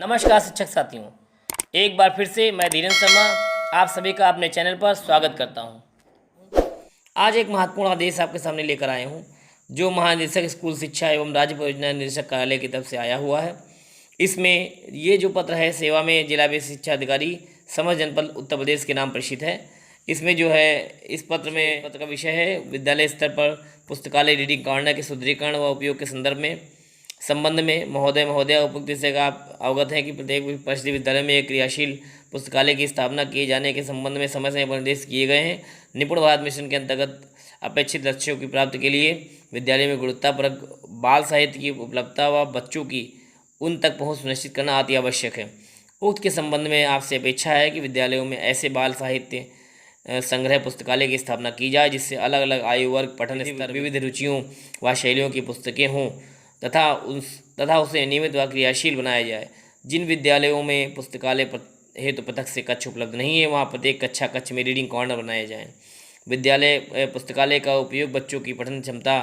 नमस्कार शिक्षक साथियों, एक बार फिर से मैं धीरेन्द्र शर्मा आप सभी का अपने चैनल पर स्वागत करता हूं। आज एक महत्वपूर्ण आदेश आपके सामने लेकर आए हूं, जो महानिदेशक स्कूल शिक्षा एवं राज्य परियोजना निदेशक कार्यालय की तरफ से आया हुआ है। इसमें ये जो पत्र है सेवा में जिला बेसिक शिक्षा अधिकारी समस्त जनपद उत्तर प्रदेश के नाम प्रेषित है। इसमें जो है इस पत्र का विषय है विद्यालय स्तर पर पुस्तकालय रीडिंग कॉर्नर के सुदृढ़ीकरण व उपयोग के संबंध में महोदय उपयुक्त विषय का आप अवगत हैं कि प्रत्येक परिषदीय विद्यालय में एक क्रियाशील पुस्तकालय की स्थापना किए जाने के संबंध में समय समय पर निर्देश किए गए हैं। निपुण भारत मिशन के अंतर्गत अपेक्षित लक्ष्यों की प्राप्ति के लिए विद्यालय में गुणवत्तापरक बाल साहित्य की उपलब्धता व बच्चों की उन तक पहुँच सुनिश्चित करना अति आवश्यक है। उक्त के संबंध में आपसे अपेक्षा है कि विद्यालयों में ऐसे बाल साहित्य संग्रह पुस्तकालय की स्थापना की जाए, जिससे अलग अलग आयु वर्ग, पठन स्तर, विविध रुचियों व शैलियों की पुस्तकें हों तथा उसे नियमित व क्रियाशील बनाया जाए। जिन विद्यालयों में पुस्तकालय हेतु पृथक से कक्ष उपलब्ध नहीं है, वहाँ प्रत्येक कक्ष में रीडिंग कॉर्नर बनाए जाएँ। विद्यालय पुस्तकालय का उपयोग बच्चों की पठन क्षमता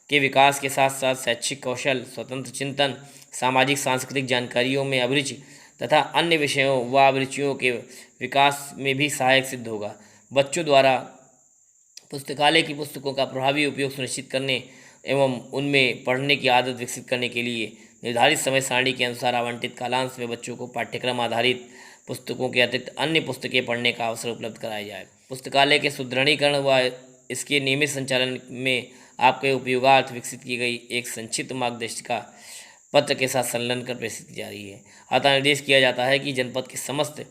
के विकास के साथ साथ शैक्षिक कौशल, स्वतंत्र चिंतन, सामाजिक सांस्कृतिक जानकारियों में अभिरुचि तथा अन्य विषयों व अभिरुचियों के विकास में भी सहायक सिद्ध होगा। बच्चों द्वारा पुस्तकालय की पुस्तकों का प्रभावी उपयोग सुनिश्चित करने एवं उनमें पढ़ने की आदत विकसित करने के लिए निर्धारित समय सारणी के अनुसार आवंटित कालांश में बच्चों को पाठ्यक्रम आधारित पुस्तकों के अतिरिक्त अन्य पुस्तकें पढ़ने का अवसर उपलब्ध कराया जाए। पुस्तकालय के सुदृढ़ीकरण व इसके नियमित संचालन में आपके उपयोगार्थ विकसित की गई एक संक्षिप्त मार्गदर्शिका पत्र के साथ संलग्न कर प्रेषित की जा रही है। अतः निर्देश किया जाता है कि जनपद के समस्त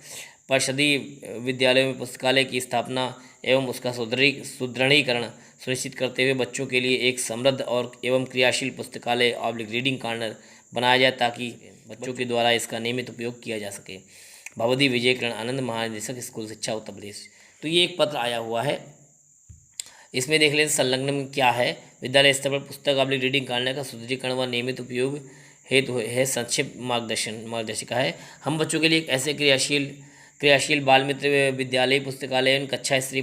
परिषदीय विद्यालयों में पुस्तकालय की स्थापना एवं उसका सुदृढ़ीकरण सुनिश्चित करते हुए बच्चों के लिए एक समृद्ध और एवं क्रियाशील पुस्तकालय रीडिंग कॉर्नर बनाया जाए, ताकि बच्चों के द्वारा इसका नियमित उपयोग किया जा सके। भवदी विजय किरण आनंद, महानिदेशक स्कूल शिक्षा उत्तर प्रदेश। तो ये एक पत्र आया हुआ है, इसमें देख लेते संलग्न में क्या है। विद्यालय स्तर पर पुस्तक रीडिंग कॉर्नर का सुदृढ़ीकरण व नियमित उपयोग हेतु है संक्षिप्त मार्गदर्शिका है। हम बच्चों के लिए एक ऐसे क्रियाशील बाल मित्र विद्यालय पुस्तकालय कक्षा स्तरीय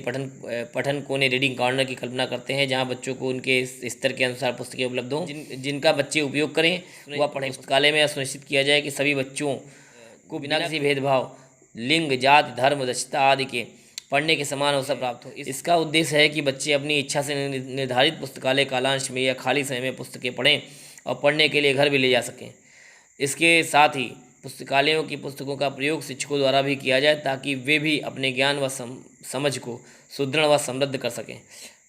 पठन कोने रीडिंग कॉर्नर की कल्पना करते हैं, जहां बच्चों को उनके स्तर के अनुसार पुस्तकें उपलब्ध हों, जिनका बच्चे उपयोग करें वह पढ़ें। पुस्तकालय में सुनिश्चित किया जाए कि सभी बच्चों को बिना किसी भेदभाव, लिंग, जाति, धर्म, दक्षता आदि के पढ़ने के समान अवसर प्राप्त हो। इसका उद्देश्य है कि बच्चे अपनी इच्छा से निर्धारित पुस्तकालय कालांश में या खाली समय में पुस्तकें पढ़ें और पढ़ने के लिए घर भी ले जा सकें। इसके साथ ही पुस्तकालयों की पुस्तकों का प्रयोग शिक्षकों द्वारा भी किया जाए, ताकि वे भी अपने ज्ञान व समझ को सुदृढ़ व समृद्ध कर सकें।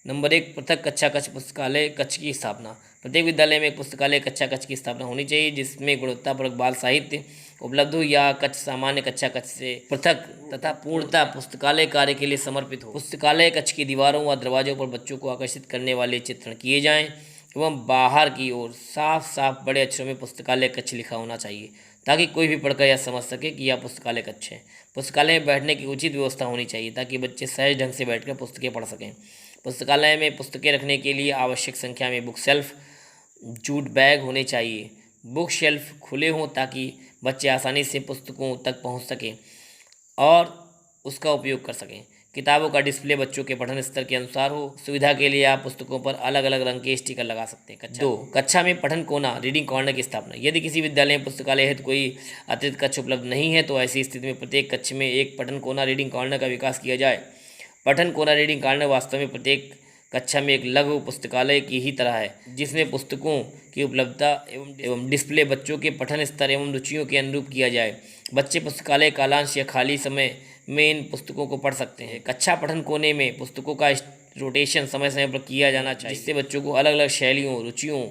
नंबर 1, पृथक कक्ष पुस्तकालय कक्ष की स्थापना। प्रत्येक विद्यालय में एक पुस्तकालय कक्ष की स्थापना होनी चाहिए, जिसमें गुणवत्तापरक बाल साहित्य उपलब्ध हो या कक्ष सामान्य कक्ष से पृथक तथा पूर्णतः पुस्तकालय कार्य के लिए समर्पित हो। पुस्तकालय कक्ष की दीवारों व दरवाजों पर बच्चों को आकर्षित करने वाले चित्रण किए जाएँ एवं बाहर की ओर साफ बड़े अक्षरों में पुस्तकालय कक्ष लिखा होना चाहिए, ताकि कोई भी पढ़कर यह समझ सके कि यह पुस्तकालय कक्ष है। पुस्तकालय में बैठने की उचित व्यवस्था होनी चाहिए, ताकि बच्चे सहज ढंग से बैठकर पुस्तकें पढ़ सकें। पुस्तकालय में पुस्तकें रखने के लिए आवश्यक संख्या में बुक शेल्फ, जूट बैग होने चाहिए। बुक शेल्फ खुले हों ताकि बच्चे आसानी से पुस्तकों तक पहुंच सकें और उसका उपयोग कर सकें। किताबों का डिस्प्ले बच्चों के पठन स्तर के अनुसार हो। सुविधा के लिए आप पुस्तकों पर अलग अलग रंग के स्टिकर लगा सकते हैं। 2, कक्षा में पठन कोना रीडिंग कॉर्नर की स्थापना। यदि किसी विद्यालय में पुस्तकालय हेतु कोई अतिरिक्त कक्ष उपलब्ध नहीं है, तो ऐसी स्थिति में प्रत्येक कक्ष में एक पठन कोना रीडिंग कॉर्नर का विकास किया जाए। पठन कोना रीडिंग कॉर्नर वास्तव में प्रत्येक कक्षा में एक लघु पुस्तकालय की ही तरह है, जिसमें पुस्तकों की उपलब्धता एवं डिस्प्ले बच्चों के पठन स्तर एवं रुचियों के अनुरूप किया जाए। बच्चे पुस्तकालय कालांश या खाली समय में इन पुस्तकों को पढ़ सकते हैं। कक्षा पठन कोने में पुस्तकों का रोटेशन समय समय पर किया जाना चाहिए, जिससे बच्चों को अलग अलग शैलियों, रुचियों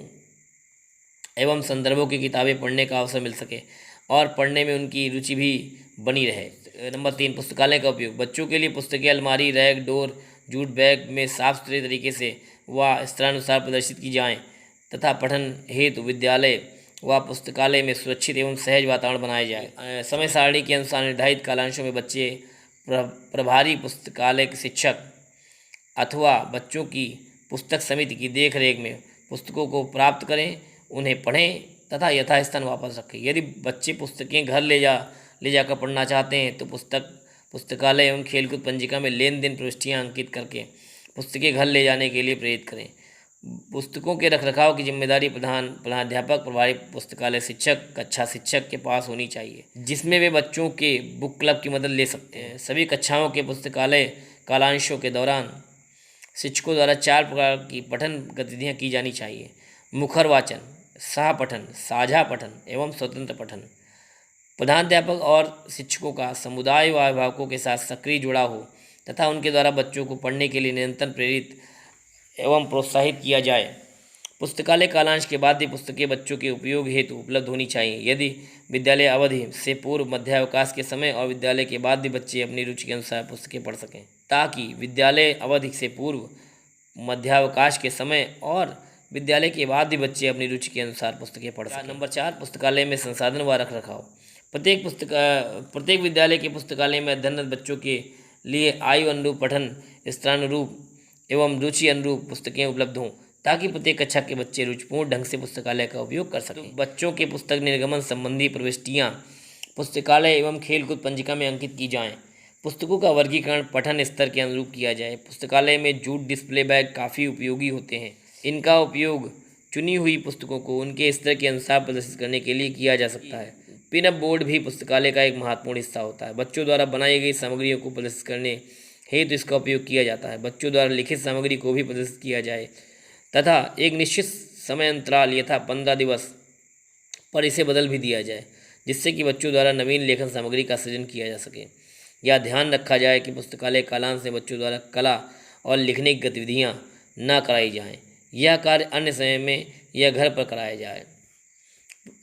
एवं संदर्भों की किताबें पढ़ने का अवसर मिल सके और पढ़ने में उनकी रुचि भी बनी रहे। नंबर 3, पुस्तकालय का उपयोग। बच्चों के लिए पुस्तकें अलमारी, रैक, डोर, जूट बैग में साफ सुथरे तरीके से व स्तरानुसार प्रदर्शित की जाएँ तथा पठन हेतु विद्यालय व पुस्तकालय में सुरक्षित एवं सहज वातावरण बनाया जाए। समय सारणी के अनुसार निर्धारित कालांशों में बच्चे प्रभारी पुस्तकालय के शिक्षक अथवा बच्चों की पुस्तक समिति की देखरेख में पुस्तकों को प्राप्त करें, उन्हें पढ़ें तथा यथास्थान वापस रखें। यदि बच्चे पुस्तकें घर ले जाकर पढ़ना चाहते हैं, तो पुस्तकालय एवं खेलकूद पंजिका में लेन देन प्रविष्टियाँ अंकित करके पुस्तकें घर ले जाने के लिए प्रेरित करें। पुस्तकों के रखरखाव की जिम्मेदारी प्रधानाध्यापक, प्रभारी पुस्तकालय शिक्षक, कक्षा शिक्षक के पास होनी चाहिए, जिसमें वे बच्चों के बुक क्लब की मदद ले सकते हैं। सभी कक्षाओं के पुस्तकालय कालांशों के दौरान शिक्षकों द्वारा 4 प्रकार की पठन गतिविधियाँ की जानी चाहिए: मुखर वाचन, सह पठन, साझा पठन एवं स्वतंत्र पठन। प्रधानाध्यापक और शिक्षकों का समुदाय व अभिभावकों के साथ सक्रिय जुड़ाव हो तथा उनके द्वारा बच्चों को पढ़ने के लिए निरंतर प्रेरित एवं प्रोत्साहित किया जाए। पुस्तकालय कालांश के बाद भी पुस्तकें बच्चों के उपयोग हेतु उपलब्ध होनी चाहिए। यदि विद्यालय अवधि से पूर्व, मध्यावकाश के समय और विद्यालय के बाद भी बच्चे अपनी रुचि के अनुसार पुस्तकें पढ़ सकें, ताकि विद्यालय अवधि से पूर्व, मध्यावकाश के समय और विद्यालय के बाद भी बच्चे अपनी रुचि के अनुसार पुस्तकें पढ़ सकें। नंबर 4, पुस्तकालय में संसाधन व रखरखाव। प्रत्येक विद्यालय के पुस्तकालय में अध्ययनरत बच्चों के लिए आयु अनुरूप, पठन स्तरानुरूप एवं रुचि अनुरूप पुस्तकें उपलब्ध हों, ताकि प्रत्येक कक्षा के बच्चे रुचिपूर्ण ढंग से पुस्तकालय का उपयोग कर सकें। बच्चों के पुस्तक निर्गमन संबंधी प्रविष्टियाँ पुस्तकालय एवं खेलकूद पंजिका में अंकित की जाएँ। पुस्तकों का वर्गीकरण पठन स्तर के अनुरूप किया जाए। पुस्तकालय में जूट डिस्प्ले बैग काफ़ी उपयोगी होते हैं। इनका उपयोग चुनी हुई पुस्तकों को उनके स्तर के अनुसार प्रदर्शित करने के लिए किया जा सकता है। पिन अप बोर्ड भी पुस्तकालय का एक महत्वपूर्ण हिस्सा होता है। बच्चों द्वारा बनाई गई सामग्रियों को प्रदर्शित करने हेतु इसका उपयोग किया जाता है। बच्चों द्वारा लिखित सामग्री को भी प्रदर्शित किया जाए तथा एक निश्चित समय अंतराल यथा 15 दिवस पर इसे बदल भी दिया जाए, जिससे कि बच्चों द्वारा नवीन लेखन सामग्री का सृजन किया जा सके। यह ध्यान रखा जाए कि पुस्तकालय कालांश में बच्चों द्वारा कला और लिखने की गतिविधियाँ न कराई जाएँ। यह कार्य अन्य समय में या घर पर कराया जाए।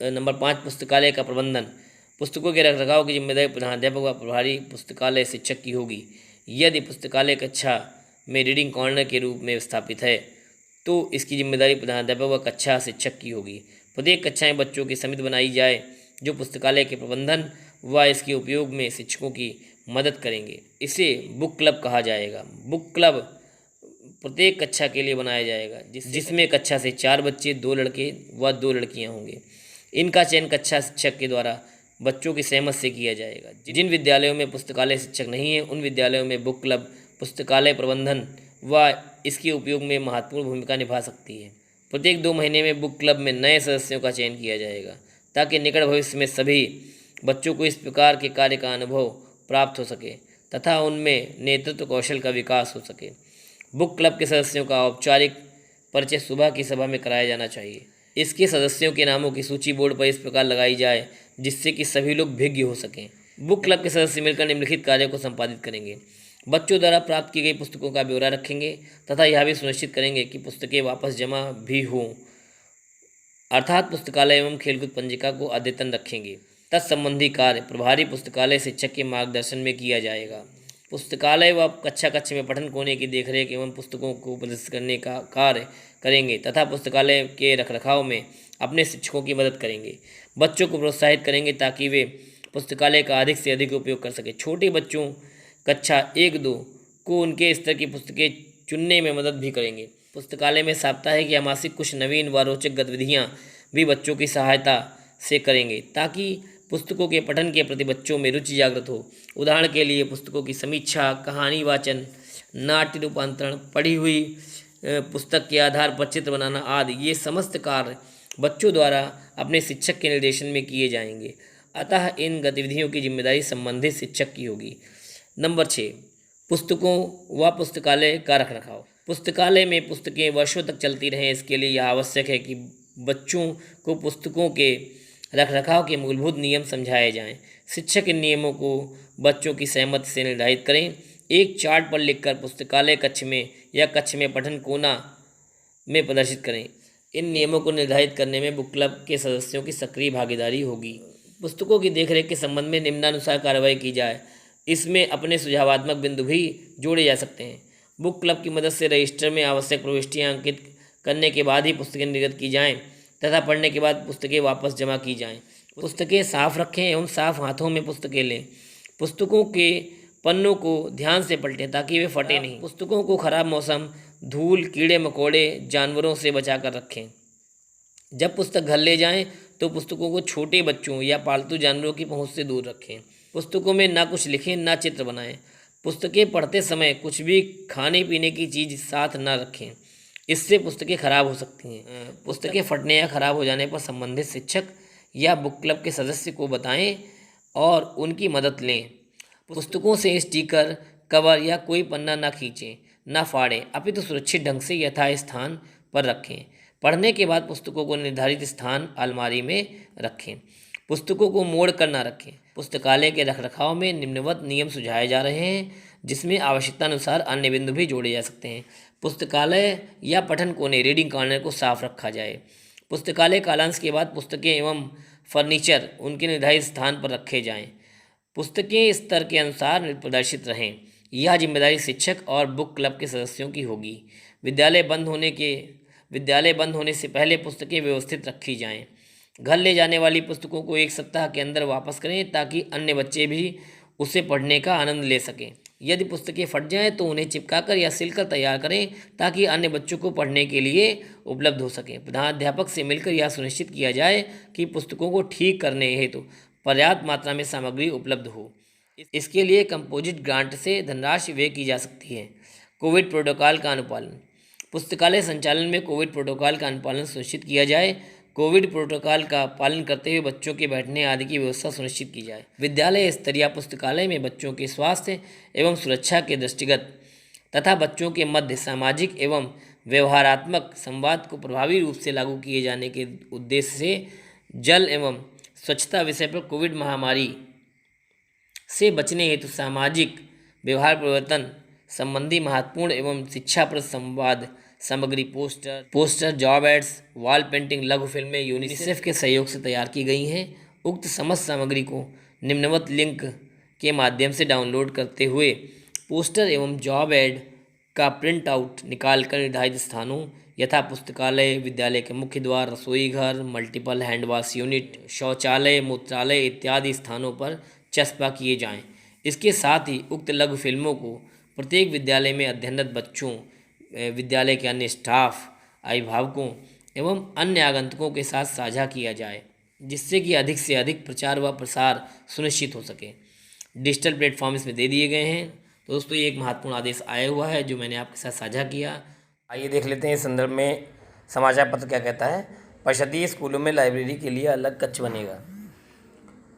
नंबर 5, पुस्तकालय का प्रबंधन। पुस्तकों के रखरखाव की जिम्मेदारी प्रधानाध्यापक व प्रभारी पुस्तकालय शिक्षक की होगी। यदि पुस्तकालय कक्षा में रीडिंग कॉर्नर के रूप में स्थापित है तो इसकी जिम्मेदारी प्रधानाध्यापक व कक्षा शिक्षक की होगी। प्रत्येक कक्षाएं बच्चों की समिति बनाई जाए जो पुस्तकालय के प्रबंधन व इसके उपयोग में शिक्षकों की मदद करेंगे। इसे बुक क्लब कहा जाएगा। बुक क्लब प्रत्येक कक्षा के लिए बनाया जाएगा, जिसमें कक्षा से 4 बच्चे, 2 लड़के व 2 लड़कियां होंगे। इनका चयन कक्षा शिक्षक के द्वारा बच्चों की सहमति से किया जाएगा। जिन विद्यालयों में पुस्तकालय शिक्षक नहीं है, उन विद्यालयों में बुक क्लब पुस्तकालय प्रबंधन व इसके उपयोग में महत्वपूर्ण भूमिका निभा सकती है। प्रत्येक 2 महीने में बुक क्लब में नए सदस्यों का चयन किया जाएगा, ताकि निकट भविष्य में सभी बच्चों को इस प्रकार के कार्य का अनुभव प्राप्त हो सके तथा उनमें नेतृत्व कौशल का विकास हो सके। बुक क्लब के सदस्यों का औपचारिक परिचय सुबह की सभा में कराया जाना चाहिए। इसके सदस्यों के नामों की सूची बोर्ड पर इस प्रकार लगाई जाए जिससे कि सभी लोग भिज्ञ हो सकें। बुक क्लब के सदस्य मिलकर निम्नलिखित कार्यों को संपादित करेंगे: बच्चों द्वारा प्राप्त की गई पुस्तकों का ब्यौरा रखेंगे तथा यह भी सुनिश्चित करेंगे कि पुस्तकें वापस जमा भी हों, अर्थात पुस्तकालय एवं खेलकूद पंजिका को अद्यतन रखेंगे। तत्संबंधी कार्य प्रभारी पुस्तकालय शिक्षक के मार्गदर्शन में किया जाएगा। पुस्तकालय व कक्षा में पठन कोने की देखरेख एवं पुस्तकों को प्रदर्शित करने का कार्य करेंगे तथा पुस्तकालय के रखरखाव में अपने शिक्षकों की मदद करेंगे। बच्चों को प्रोत्साहित करेंगे ताकि वे पुस्तकालय का अधिक से अधिक उपयोग कर सकें। छोटे बच्चों कक्षा 1-2 को उनके स्तर की पुस्तकें चुनने में मदद भी करेंगे। पुस्तकालय में साप्ताहिक या मासिक कुछ नवीन व रोचक गतिविधियाँ भी बच्चों की सहायता से करेंगे, ताकि पुस्तकों के पठन के प्रति बच्चों में रुचि जागृत हो। उदाहरण के लिए पुस्तकों की समीक्षा, कहानी वाचन, नाट्य रूपांतरण, पढ़ी हुई पुस्तक के आधार पर चित्र बनाना आदि ये समस्त कार्य बच्चों द्वारा अपने शिक्षक के निर्देशन में किए जाएंगे। अतः इन गतिविधियों की जिम्मेदारी संबंधित शिक्षक की होगी। नंबर 6, पुस्तकों व पुस्तकालय का रखरखाव। पुस्तकालय में पुस्तकें वर्षों तक चलती रहें, इसके लिए यह आवश्यक है कि बच्चों को पुस्तकों के रखरखाव के मूलभूत नियम समझाए जाएं। शिक्षक इन नियमों को बच्चों की सहमति से निर्धारित करें। एक चार्ट पर लिखकर पुस्तकालय कक्ष में या कक्ष में पठन कोना में प्रदर्शित करें। इन नियमों को निर्धारित करने में बुक क्लब के सदस्यों की सक्रिय भागीदारी होगी। पुस्तकों की देखरेख के संबंध में निम्नानुसार कार्रवाई की जाए। इसमें अपने सुझावात्मक बिंदु भी जोड़े जा सकते हैं। बुक क्लब की मदद से रजिस्टर में आवश्यक प्रविष्टियाँ अंकित करने के बाद ही पुस्तकें निर्गत की जाएँ तथा पढ़ने के बाद पुस्तकें वापस जमा की जाएं। पुस्तकें साफ रखें एवं साफ हाथों में पुस्तकें लें। पुस्तकों के पन्नों को ध्यान से पलटें ताकि वे फटे नहीं। पुस्तकों को खराब मौसम, धूल, कीड़े मकोड़े, जानवरों से बचाकर रखें। जब पुस्तक घर ले जाएं तो पुस्तकों को छोटे बच्चों या पालतू जानवरों की पहुंच से दूर रखें। पुस्तकों में ना कुछ लिखें ना चित्र बनाएं। पुस्तकें पढ़ते समय कुछ भी खाने पीने की चीज़ साथ ना रखें। इससे पुस्तकें खराब हो सकती हैं। पुस्तकें फटने या खराब हो जाने पर संबंधित शिक्षक या बुक क्लब के सदस्य को बताएं और उनकी मदद लें। पुस्तकों से स्टिकर, कवर या कोई पन्ना ना खींचें, ना फाड़ें, अपितु सुरक्षित ढंग से यथास्थान पर रखें। पढ़ने के बाद पुस्तकों को निर्धारित स्थान अलमारी में रखें। पुस्तकों को मोड़ कर ना रखें। पुस्तकालय के रखरखाव में निम्नवत नियम सुझाए जा रहे हैं, जिसमें आवश्यकता अनुसार अन्य बिंदु भी जोड़े जा सकते हैं। पुस्तकालय या पठन कोने, रीडिंग कॉर्नर को साफ रखा जाए। पुस्तकालय कालांश के बाद पुस्तकें एवं फर्नीचर उनके निर्धारित स्थान पर रखे जाएं। पुस्तकें स्तर के अनुसार प्रदर्शित रहें। यह जिम्मेदारी शिक्षक और बुक क्लब के सदस्यों की होगी। विद्यालय बंद होने से पहले पुस्तकें व्यवस्थित रखी जाएं। घर ले जाने वाली पुस्तकों को 1 सप्ताह के अंदर वापस करें ताकि अन्य बच्चे भी उसे पढ़ने का आनंद ले सकें। यदि पुस्तकें फट जाएं तो उन्हें चिपकाकर या सिलकर तैयार करें ताकि अन्य बच्चों को पढ़ने के लिए उपलब्ध हो सकें। प्रधानाध्यापक से मिलकर यह सुनिश्चित किया जाए कि पुस्तकों को ठीक करने हेतु पर्याप्त मात्रा में सामग्री उपलब्ध हो। इसके लिए कंपोजिट ग्रांट से धनराशि व्यय की जा सकती है। कोविड प्रोटोकॉल का अनुपालन। पुस्तकालय संचालन में कोविड प्रोटोकॉल का अनुपालन सुनिश्चित किया जाए। कोविड प्रोटोकॉल का पालन करते हुए बच्चों के बैठने आदि की व्यवस्था सुनिश्चित की जाए। विद्यालय स्तरीय पुस्तकालय में बच्चों के स्वास्थ्य एवं सुरक्षा के दृष्टिगत तथा बच्चों के मध्य सामाजिक एवं व्यवहारात्मक संवाद को प्रभावी रूप से लागू किए जाने के उद्देश्य से जल एवं स्वच्छता विषय पर कोविड महामारी से बचने हेतु सामाजिक व्यवहार परिवर्तन संबंधी महत्वपूर्ण एवं शिक्षाप्रद संवाद सामग्री poster, job ads, wall painting, लघु फिल्में यूनिसेफ के सहयोग से तैयार की गई हैं। उक्त समस्त सामग्री को निम्नवत लिंक के माध्यम से डाउनलोड करते हुए पोस्टर एवं जॉब एड का प्रिंट आउट निकालकर निर्धारित स्थानों यथा पुस्तकालय, विद्यालय के मुख्य द्वार, रसोई घर, मल्टीपल हैंड वॉश यूनिट, शौचालय, मूत्रालय इत्यादि स्थानों पर चस्पा किए जाएं। इसके साथ ही उक्त लघु फिल्मों को प्रत्येक विद्यालय में अध्ययनरत बच्चों, विद्यालय के अन्य स्टाफ, अभिभावकों एवं अन्य आगंतुकों के साथ साझा किया जाए, जिससे कि अधिक से अधिक प्रचार व प्रसार सुनिश्चित हो सके। डिजिटल प्लेटफॉर्म इसमें दे दिए गए हैं। तो दोस्तों, ये एक महत्वपूर्ण आदेश आया हुआ है जो मैंने आपके साथ साझा किया। आइए देख लेते हैं इस संदर्भ में समाचार पत्र क्या कहता है। परिषदीय स्कूलों में लाइब्रेरी के लिए अलग कक्ष बनेगा।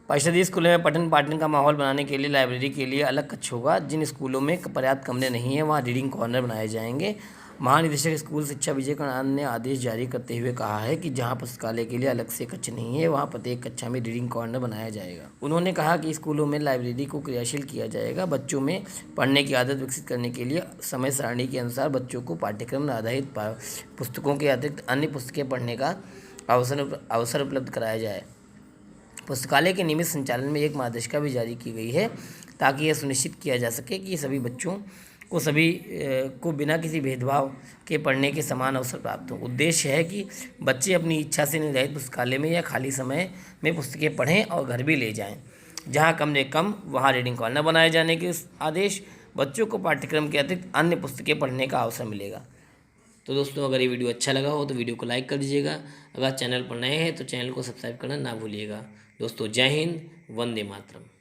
परिषदीय स्कूलों में पठन पाठन का माहौल बनाने के लिए लाइब्रेरी के लिए अलग कक्ष होगा। जिन स्कूलों में पर्याप्त कमरे नहीं हैं वहाँ रीडिंग कॉर्नर बनाए जाएंगे। महानिदेशक स्कूल शिक्षा विजय कुमार ने आदेश जारी करते हुए कहा है कि जहां पुस्तकालय के लिए अलग से कक्ष नहीं है वहां प्रत्येक कक्षा में रीडिंग कॉर्नर बनाया जाएगा। उन्होंने कहा कि स्कूलों में लाइब्रेरी को क्रियाशील किया जाएगा। बच्चों में पढ़ने की आदत विकसित करने के लिए समय सारणी के अनुसार बच्चों को पाठ्यक्रम आधारित पुस्तकों के अतिरिक्त अन्य पुस्तकें पढ़ने का अवसर उपलब्ध कराया जाए। पुस्तकालय के नियमित संचालन में एक मार्गदर्शिका भी जारी की गई है ताकि यह सुनिश्चित किया जा सके कि सभी बच्चों को बिना किसी भेदभाव के पढ़ने के समान अवसर प्राप्त हो। उद्देश्य है कि बच्चे अपनी इच्छा से निर्धारित पुस्तकालय में या खाली समय में पुस्तकें पढ़ें और घर भी ले जाएं। जहां कमरे कम वहां रीडिंग कॉर्नर बनाए जाने के आदेश। बच्चों को पाठ्यक्रम के अतिरिक्त अन्य पुस्तकें पढ़ने का अवसर मिलेगा। तो दोस्तों, अगर ये वीडियो अच्छा लगा हो तो वीडियो को लाइक कर दीजिएगा। अगर चैनल पर नए हैं तो चैनल को सब्सक्राइब करना ना भूलिएगा। दोस्तों, जय हिंद, वंदे मातरम।